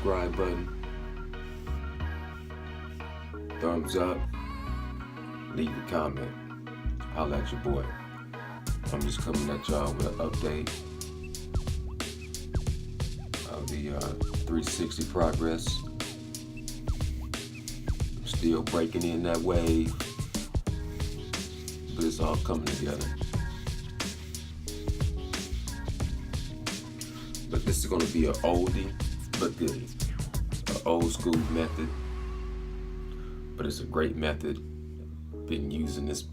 subscribe button, thumbs up, leave a comment. Holla at your boy. I'm just coming at y'all with an update of the 360 progress. I'm still breaking in that wave, but it's all coming together. But this is going to be an oldie but goodie, an old school method, but it's a great method. Been using this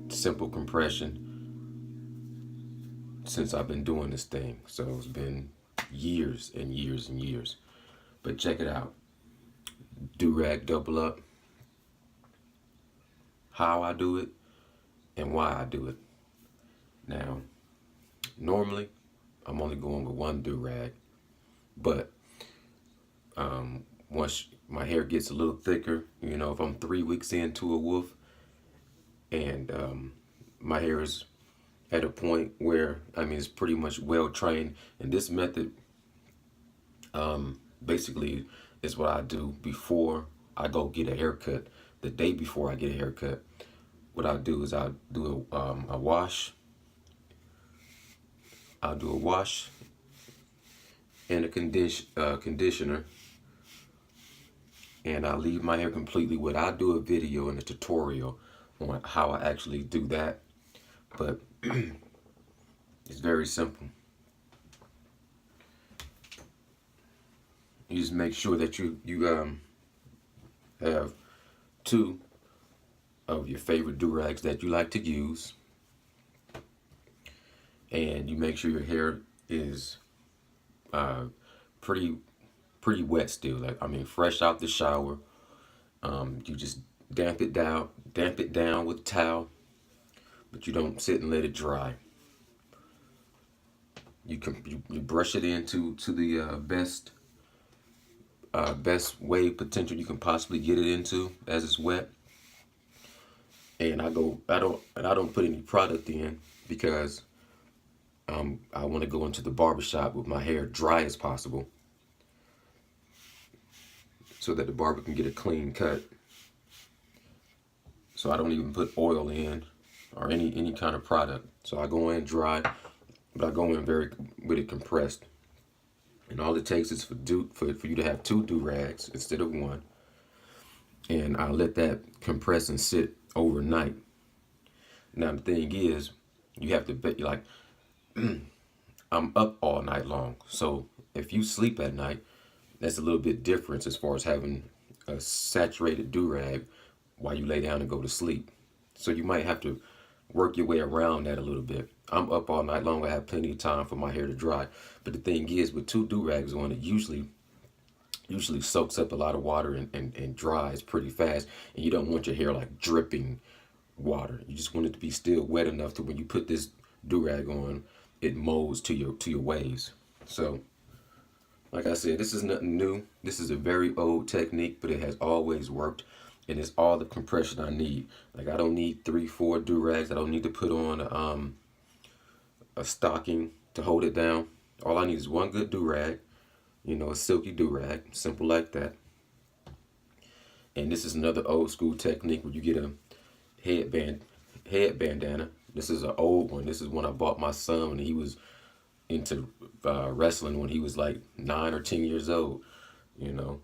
simple compression since I've been doing this thing, so it's been years and years and years. But check it out. Durag double up, how I do it and why I do it. Now, normally I'm only going with one Durag, but once my hair gets a little thicker, you know, if I'm 3 weeks into a woof and my hair is at a point where, it's pretty much well trained, and this method basically is what I do before I go get a haircut. The day before I get a haircut, what I do is I'll do a wash. I'll do a wash and a conditioner, and I'll leave my hair completely wet. I'll do a video and a tutorial on how I actually do that, but it's very simple. You just make sure that you have two of your favorite durags that you like to use, and you make sure your hair is pretty wet still. Fresh out the shower. You just damp it down with a towel, but you don't sit and let it dry. You brush it into the best wave potential you can possibly get it into as it's wet. And I don't put any product in because I want to go into the barbershop with my hair dry as possible, so that the barber can get a clean cut. So I don't even put oil in or any kind of product. So I go in dry, but I go in with it compressed. And all it takes is for you to have two do-rags instead of one. And I let that compress and sit overnight. Now the thing is, you have to bet, like, I'm up all night long. So if you sleep at night, that's a little bit different as far as having a saturated do-rag while you lay down and go to sleep. So you might have to work your way around that a little bit. I'm up all night long. I have plenty of time for my hair to dry. But the thing is, with two do-rags on, it usually soaks up a lot of water and dries pretty fast. And you don't want your hair like dripping water. You just want it to be still wet enough to when you put this do-rag on, it molds to your waves. So, like I said, this is nothing new. This is a very old technique, but it has always worked. And it's all the compression I need. Like, I don't need 3-4 do-rags. I don't need to put on a stocking to hold it down. All I need is one good do-rag, a silky do-rag, simple like that. And this is another old school technique where you get a head bandana. This is an old one. This is one I bought my son when he was into wrestling when he was like 9 or 10 years old.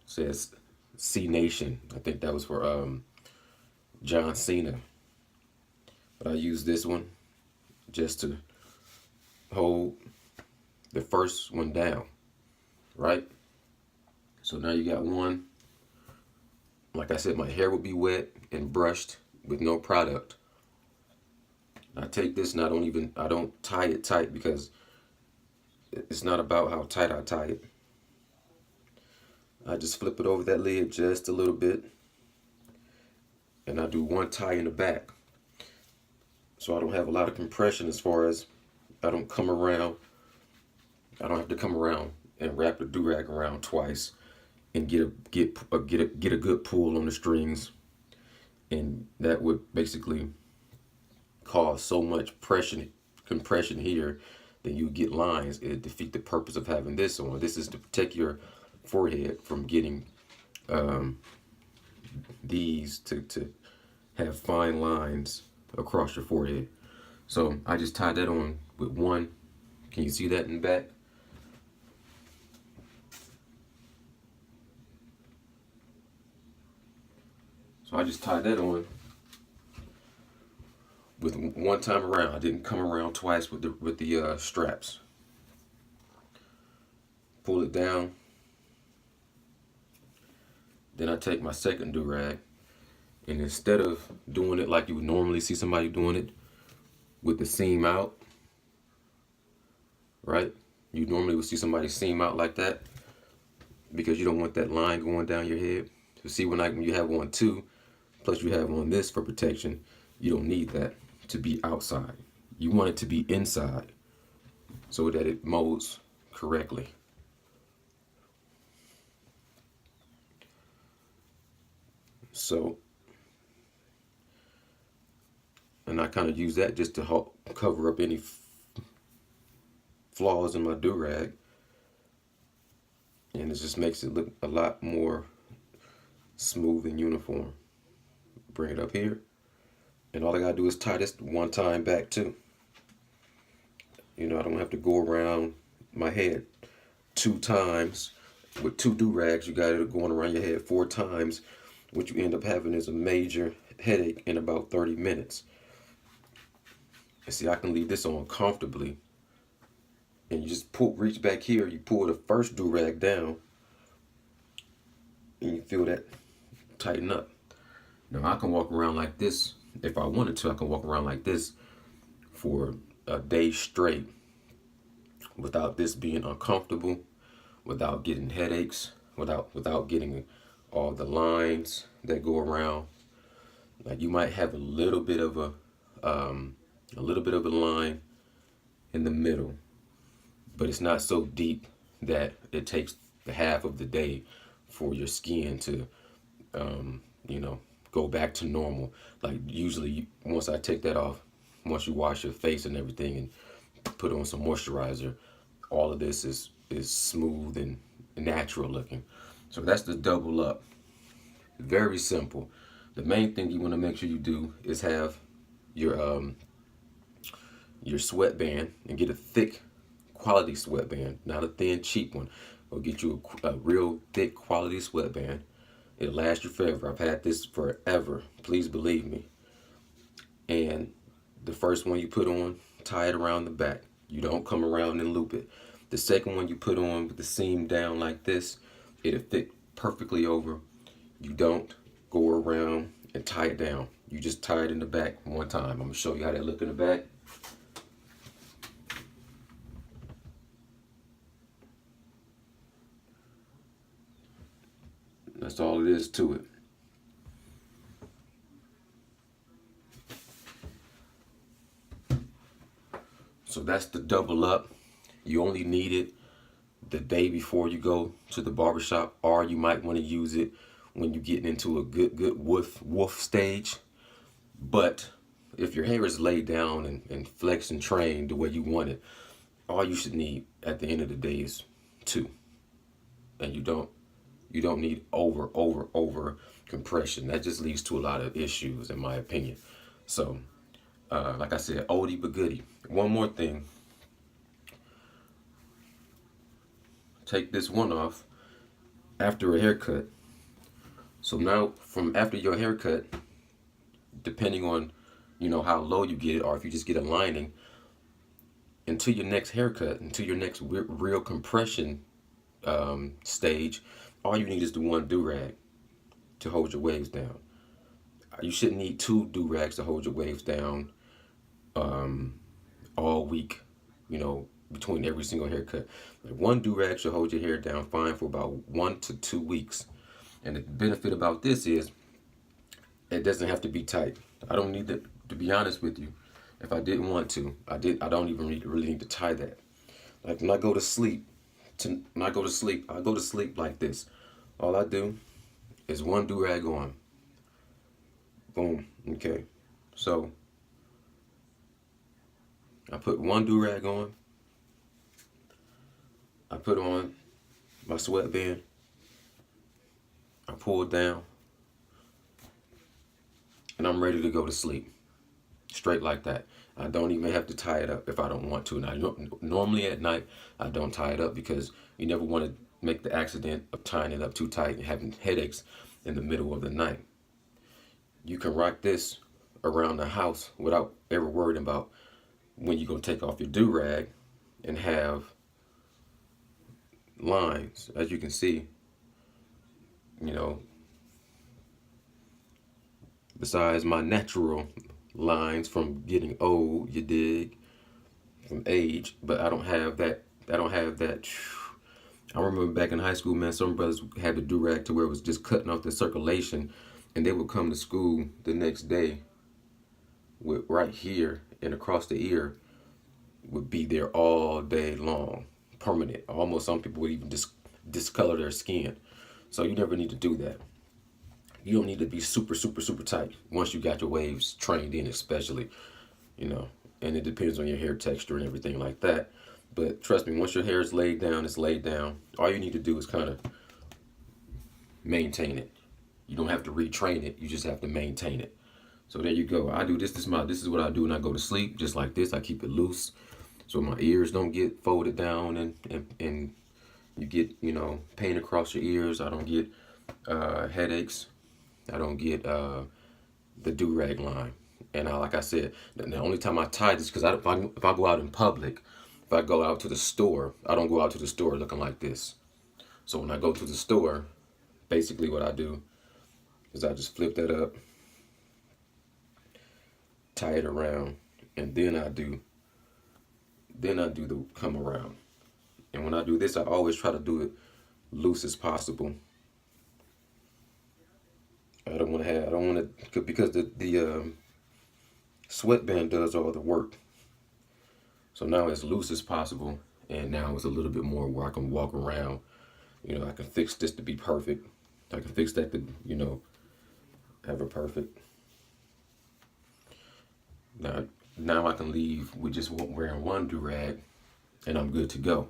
Says C Nation. I think that was for John Cena. But I use this one just to hold the first one down, right? So now you got one. Like I said, my hair will be wet and brushed with no product. I take this and I don't tie it tight because it's not about how tight I tie it. I just flip it over that lid just a little bit, and I do one tie in the back. So I don't have a lot of compression as far as I don't have to come around and wrap the do-rag around twice and get a good pull on the strings, and that would basically cause so much compression here then you get lines. It defeat the purpose of having this on. This is to protect your forehead from getting these to have fine lines across your forehead. So I just tied that on with one. Can you see that in the back? So I just tied that on with one time around. I didn't come around twice with the straps. Pull it down. Then I take my second do-rag, and instead of doing it like you would normally see somebody doing it with the seam out, right? You normally would see somebody seam out like that because you don't want that line going down your head. So see, when you have on two, plus you have on this for protection, you don't need that to be outside. You want it to be inside so that it molds correctly. So, and I kind of use that just to help cover up any flaws in my do-rag. And it just makes it look a lot more smooth and uniform. Bring it up here. And all I gotta do is tie this one time back too. You know, I don't have to go around my head 2 times. With 2 do-rags, you got it going around your head 4 times. What you end up having is a major headache in about 30 minutes. And see, I can leave this on comfortably. And you just reach back here, you pull the first do-rag down, and you feel that tighten up. Now I can walk around like this. If I wanted to, I can walk around like this for a day straight without this being uncomfortable, without getting headaches, without getting all the lines that go around. Like you might have a little bit of a line in the middle, but it's not so deep that it takes the half of the day for your skin to, you know, go back to normal. Like usually, once I take that off, once you wash your face and everything and put on some moisturizer, all of this is smooth and natural looking. So that's the double up. Very simple. The main thing you want to make sure you do is have your sweatband, and get a thick quality sweatband, not a thin cheap one. Go get you a real thick quality sweatband. It'll last you forever. I've had this forever. Please believe me. And the first one you put on, tie it around the back. You don't come around and loop it. The second one you put on with the seam down like this, it'll fit perfectly over. You don't go around and tie it down. You just tie it in the back one time. I'm gonna show you how that look in the back. That's all it is to it. So that's the double up. You only need it the day before you go to the barbershop, or you might want to use it when you're getting into a good woof stage. But if your hair is laid down and flexed and trained the way you want it, all you should need at the end of the day is 2. And you don't need over compression. That just leads to a lot of issues, in my opinion. So like I said, oldie but goodie. One more thing. Take this one off after a haircut. So now from after your haircut, depending on, you know, how low you get it, or if you just get a lining, until your next haircut, until your next real compression stage, all you need is the one do-rag to hold your waves down. You shouldn't need 2 do-rags to hold your waves down all week, you know, between every single haircut. Like 1 do-rag should hold your hair down fine for about 1 to 2 weeks. And the benefit about this is it doesn't have to be tight. I don't need to be honest with you. If I didn't want to, I don't even really need to tie that. Like when I go to sleep, I go to sleep like this. All I do is 1 do-rag on. Boom. Okay. So I put 1 do-rag on, I put on my sweatband, I pull it down, and I'm ready to go to sleep. Straight like that. I don't even have to tie it up if I don't want to. Now, normally at night, I don't tie it up because you never want to make the accident of tying it up too tight and having headaches in the middle of the night. You can rock this around the house without ever worrying about when you're going to take off your do-rag and have lines. As you can see, you know, besides my natural lines from getting old, you dig, from age, but I don't have that. I don't have that. I remember back in high school, man, some brothers had the do-rag to where it was just cutting off the circulation, and they would come to school the next day with right here and across the ear would be there all day long, permanent. Almost some people would even discolor their skin. So you never need to do that. You don't need to be super, super, super tight once you got your waves trained in, especially, you know, and it depends on your hair texture and everything like that. But trust me, once your hair is laid down, it's laid down. All you need to do is kind of maintain it. You don't have to retrain it. You just have to maintain it. So there you go. I do this. This is what I do when I go to sleep. Just like this, I keep it loose, so my ears don't get folded down and you get, you know, pain across your ears. I don't get headaches. I don't get the do-rag line. And like I said, the only time I tie this, because if I go out in public, if I go out to the store, I don't go out to the store looking like this. So when I go to the store, basically what I do is I just flip that up, tie it around, and then I do the come around. And when I do this, I always try to do it loose as possible. I don't want to, because the sweatband does all the work. So now it's loose as possible, and now it's a little bit more where I can walk around. You know, I can fix this to be perfect. I can fix that to, you know, have it perfect. Now I can leave with just wearing one do-rag, and I'm good to go.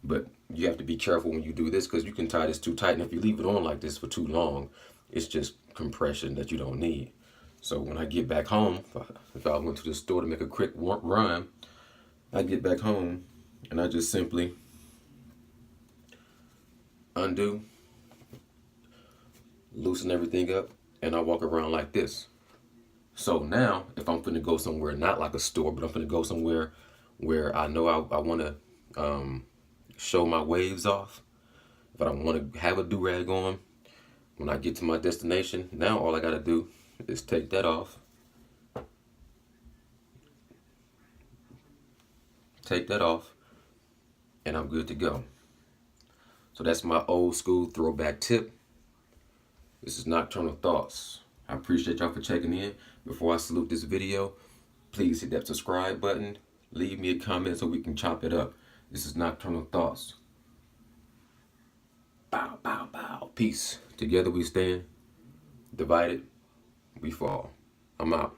But you have to be careful when you do this, because you can tie this too tight, and if you leave it on like this for too long, it's just compression that you don't need. So when I get back home, if I went to the store to make a quick run, I get back home and I just simply undo, loosen everything up, and I walk around like this. So now, if I'm finna go somewhere, not like a store, but I'm finna go somewhere where I know I want to show my waves off, if I don't want to have a do-rag on, when I get to my destination, now all I got to do is take that off, and I'm good to go. So that's my old school throwback tip. This is Nocturnal Thoughts. I appreciate y'all for checking in. Before I salute this video, please hit that subscribe button. Leave me a comment so we can chop it up. This is Nocturnal Thoughts. Bow, bow, bow. Peace. Together we stand. Divided we fall. I'm out.